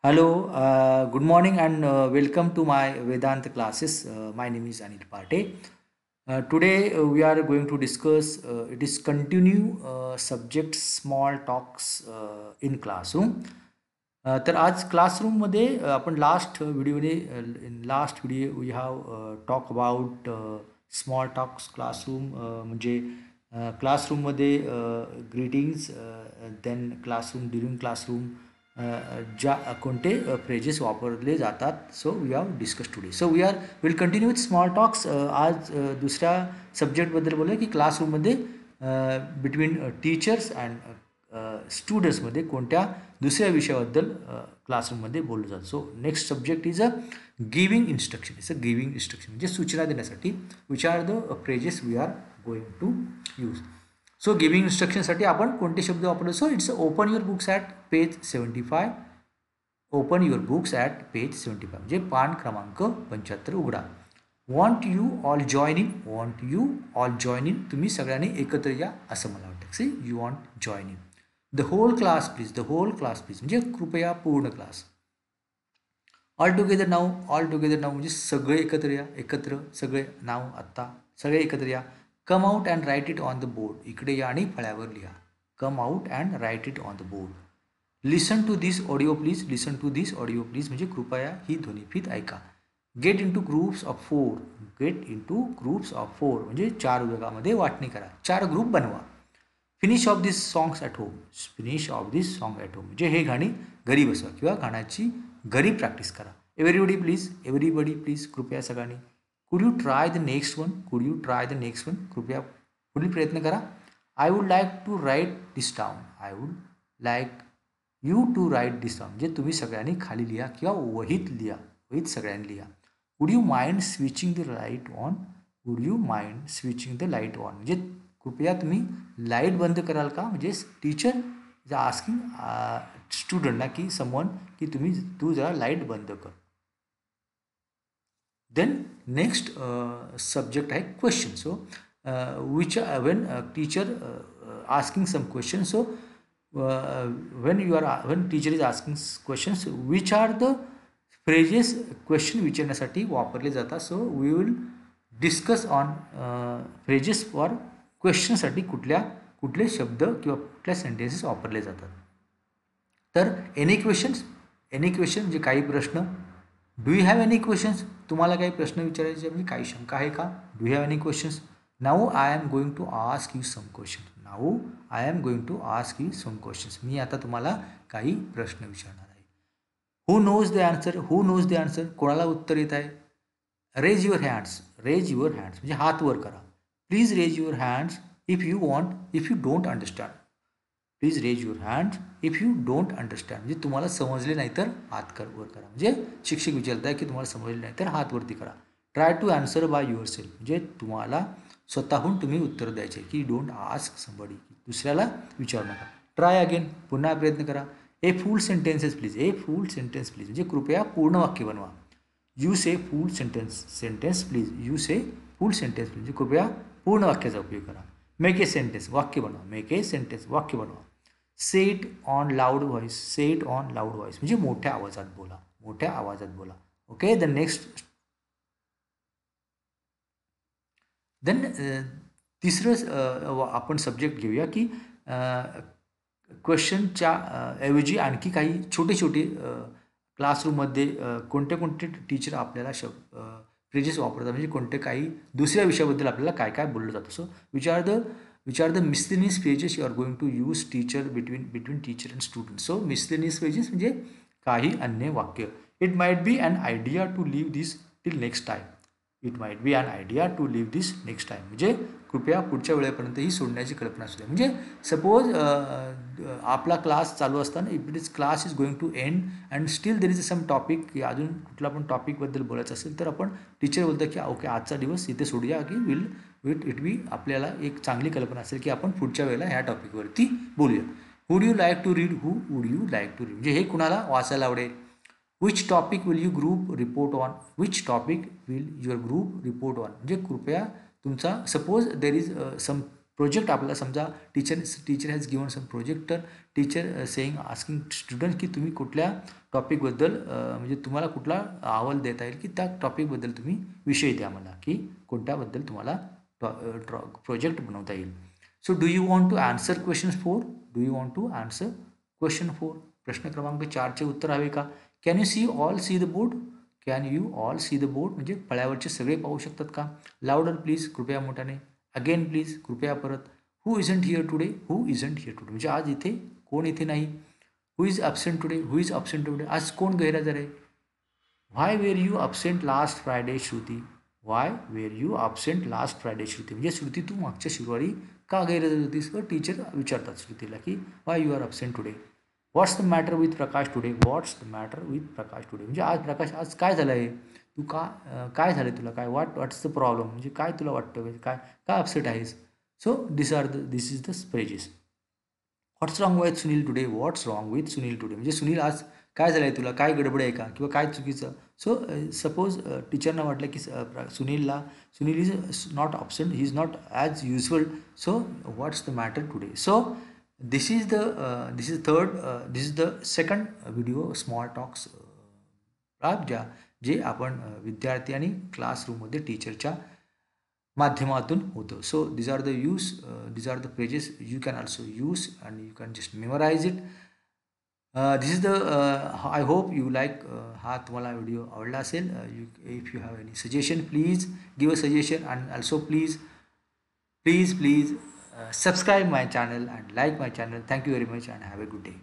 Hello, good morning and welcome to my Vedanta classes. My name is Anil Pate. Today we are going to discuss it is continue subject small talks in classroom. तर आज क्लासरूममध्ये आपण last व्हिडिओमध्ये in last video we have talk about small talks classroom म्हणजे क्लासरूममध्ये greetings then classroom during classroom ज्या कोणते phrases वापरले जातात so we have discuss today so we are will continue with small talks आज दुसऱ्या सब्जेक्टबद्दल बोलूया की क्लासरूममध्ये बिटवीन टीचर्स अँड स्टुडंट्समध्ये कोणत्या दुसऱ्या विषयाबद्दल क्लासरूममध्ये बोललं जातं. So next subject is a giving instruction. It's a giving instruction म्हणजे सूचना देण्यासाठी which are the phrases we are going to use. So giving इन्स्ट्रक्शनसाठी आपण कोणते शब्द वापरतो. So it's open your books at page 75. Open your books at page 75 म्हणजे पान क्रमांक 75 उघडा. Want you all join in. Want you all join in. तुम्ही सगळ्यांनी एकत्र या असं मला वाटतं. See you want join in. The whole class please. The whole class please म्हणजे कृपया पूर्ण क्लास. ऑल टुगेदर नाव. ऑल टुगेदर नाव म्हणजे सगळे एकत्र या. एकत्र सगळे नाव आत्ता सगळे एकत्र या. Come out and write it on the board. इकडे या आणि फळ्यावर लिहा. Come out and write it on the board. Listen to this audio please. Listen to this audio please म्हणजे कृपया ही ध्वनिफीत ऐका. Get into groups of 4. Get into groups of 4 म्हणजे 4 विभागामध्ये वाटणी करा. 4 ग्रुप बनवा. Finish off this songs at home. Finish off this song at home म्हणजे हे गाणी घरी बसवा किंवा गाण्याची घरी प्रॅक्टिस करा. Everybody please. एव्हरीबडी प्लीज कृपया सगळ्यांनी. Could you try the next one. Could you try the next one कृपया पुढील प्रयत्न करा. I would like to write this down. I would like you to write this down म्हणजे तुम्ही सगळ्यांनी खाली लिहा किंवा वहीत लिहा. वहीत सगळ्यांनी लिहा. Would you mind switching the light on. Would you mind switching the light on म्हणजे कृपया तुम्ही लाईट बंद कराल का म्हणजे टीचर इज आस्किंग स्टुडंटला की समवन की तू जरा लाईट बंद कर. देन नेक्स्ट सब्जेक्ट आहे question. So which when teacher asking some question. सो when teacher is asking questions which are the phrases question विचारण्यासाठी वापरले जातात. So we will discuss on phrases for क्वेश्चनसाठी कुठले शब्द किंवा कुठल्या सेंटेन्सेस वापरले जातात. तर एनी क्वेश्चन्स. एनी क्वेश्चन म्हणजे काही प्रश्न. Do you have any questions. तुम्हाला काही प्रश्न विचारायचे म्हणजे काही शंका आहे का. Do you have any questions. Now I am going to ask you some question. Now I am going to ask you some questions मी आता तुम्हाला काही प्रश्न विचारणार आहे. Who knows the answer. Who knows the answer कोणाला उत्तर येत आहे. Raise your hands. Raise your hands म्हणजे हात वर करा. Please raise your hands if you want. If you don't understand. Please raise your hands if you don't understand म्हणजे तुम्हाला समजले नाही तर हात वर करा. म्हणजे शिक्षक विचारत आहे की तुम्हाला समजले नाही तर हात वरती करा. Try to answer by yourself म्हणजे तुम्हाला स्वतःहून तुम्ही उत्तर द्यायचे की डोंट आस्क समबडी. दुसऱ्याला विचारू नका. ट्राय अगेन पुन्हा प्रयत्न करा. A full sentences please. A full sentence please म्हणजे कृपया पूर्ण वाक्य बनवा. You say full sentence please. You say full sentence please म्हणजे कृपया पूर्ण वाक्याचा उपयोग करा. मेक ए सेंटेन्स वाक्य बनवा. मेक ए सेंटेन्स वाक्य बनवा. Say it on loud voice. Say it on loud voice म्हणजे मोठ्या आवाजात बोला. मोठ्या आवाजात बोला. ओके. द नेक्स्ट देन तिसरं आपण सब्जेक्ट घेऊया की क्वेश्चनच्या ऐवजी आणखी काही छोटे छोटे क्लासरूममध्ये कोणते टीचर आपल्याला फ्रेजेस वापरतात म्हणजे कोणते काही दुसऱ्या विषयाबद्दल आपल्याला काय काय बोललं जातं. So which are the miscellaneous phrases you are going to use teacher between teacher and student. So miscellaneous phrases म्हणजे काही अन्य वाक्य. It might be an idea to leave this till next time. It might be an idea to leave this next time म्हणजे कृपया पुढच्या वेळेपर्यंत ही सोडण्याची कल्पना असू द्या. म्हणजे सपोज आपला क्लास चालू असताना if it is class is going to end and still there is some topic की अजून कुठला पण टॉपिकबद्दल बोलायचं असेल तर आपण टीचर बोलतं की ओके आजचा दिवस इथे सोडूया की इट बी आपल्याला एक चांगली कल्पना असेल की आपण पुढच्या वेळेला ह्या टॉपिकवरती बोलूया. Would you like to read. Who would you like to read म्हणजे हे कुणाला वाचायला आवडेल. Which topic will you group report on. Which topic will your group report on म्हणजे कृपया तुमचा suppose there is some project आपल्याला समजा teacher has given some project, तर टीचर सेईंग आस्किंग स्टुडंट की तुम्ही कुठल्या टॉपिकबद्दल म्हणजे तुम्हाला कुठला अहवाल देता येईल की त्या टॉपिकबद्दल तुम्ही विषय द्या मला की कोणत्याबद्दल तुम्हाला प्रोजेक्ट बनवता येईल. So do you want to answer question 4? Do you want to answer question 4? प्रश्न क्रमांक 4चे उत्तर हवे का? Can you see the board? Can you all see the board म्हणजे फळ्यावरचे सगळे पाहू शकतात का? लाऊडर प्लीज, कृपया मोठ्याने. अगेन प्लीज, कृपया परत. Who isn't here today? Who isn't here today म्हणजे आज इथे कोण इथे नाही. Who is absent today? Who is absent today आज कोण गैरहजर आहे. Why were you absent last Friday Shruti? Why were you absent last Friday Shruti म्हणजे श्रुती तू मागच्या शुक्रवारी का गैरहजर होतीस? टीचर विचारतात श्रुतीला की why you are absent today. What's the matter with Prakash today? What's the matter with Prakash today म्हणजे आज प्रकाश आज काय झालं आहे? तू काय झालं तुला काय व्हॉट्स द प्रॉब्लेम म्हणजे काय तुला वाटतं म्हणजे काय अपसेट आहेस? So this is the phrases. What's wrong with Sunil today? What's wrong with Sunil today म्हणजे सुनील आज काय झालं आहे तुला? काय गडबड आहे का किंवा काय चुकीचं? सो सपोज टीचरना वाटलं की Sunil is not absent, he is not as usual. So what's the matter today? So this is the second video small talks जे आपण विद्यार्थी आणि क्लासरूममध्ये टीचरच्या माध्यमातून होतं. So these are the phrases you can also use and you can just memorize it. This is the I hope you like हा तुम्हाला video आवडला असेल. If you have any suggestion, please give a suggestion and also please subscribe my channel and like my channel. Thank you very much and have a good day.